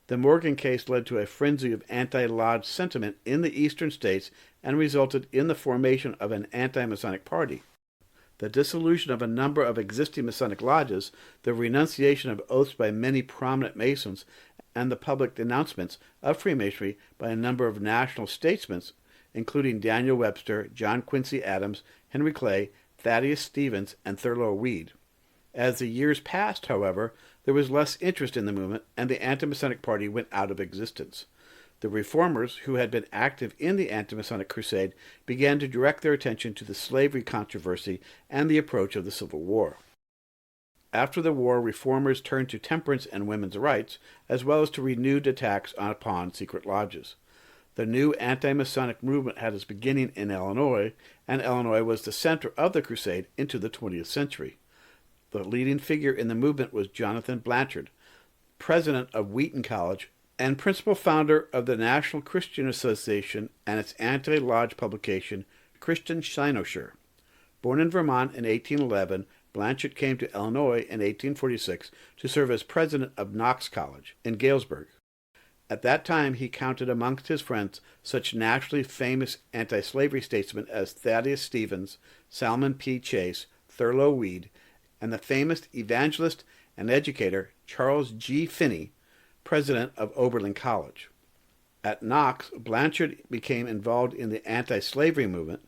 The Morgan case led to a frenzy of anti-lodge sentiment in the eastern states and resulted in the formation of an anti-Masonic party. The dissolution of a number of existing Masonic lodges, the renunciation of oaths by many prominent Masons, and the public denouncements of Freemasonry by a number of national statesmen, including Daniel Webster, John Quincy Adams, Henry Clay, Thaddeus Stevens, and Thurlow Weed. As the years passed, however, there was less interest in the movement, and the anti-Masonic party went out of existence. The reformers, who had been active in the anti-Masonic crusade, began to direct their attention to the slavery controversy and the approach of the Civil War. After the war, reformers turned to temperance and women's rights, as well as to renewed attacks upon secret lodges. The new anti-Masonic movement had its beginning in Illinois, and Illinois was the center of the crusade into the 20th century. The leading figure in the movement was Jonathan Blanchard, president of Wheaton College and principal founder of the National Christian Association and its anti-lodge publication, Christian Cynosure. Born in Vermont in 1811, Blanchard came to Illinois in 1846 to serve as president of Knox College in Galesburg. At that time, he counted amongst his friends such nationally famous anti-slavery statesmen as Thaddeus Stevens, Salmon P. Chase, Thurlow Weed, and the famous evangelist and educator Charles G. Finney, president of Oberlin College. At Knox, Blanchard became involved in the anti-slavery movement,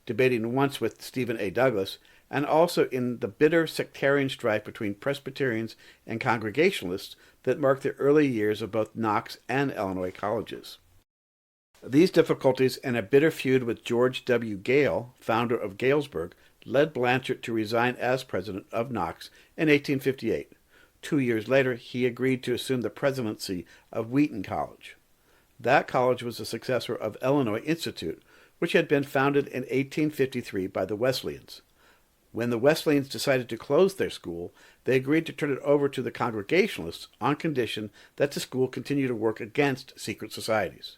debating once with Stephen A. Douglas, and also in the bitter sectarian strife between Presbyterians and Congregationalists that marked the early years of both Knox and Illinois colleges. These difficulties and a bitter feud with George W. Gale, founder of Galesburg, led Blanchard to resign as president of Knox in 1858. 2 years later, he agreed to assume the presidency of Wheaton College. That college was the successor of Illinois Institute, which had been founded in 1853 by the Wesleyans. When the Wesleyans decided to close their school, they agreed to turn it over to the Congregationalists on condition that the school continue to work against secret societies.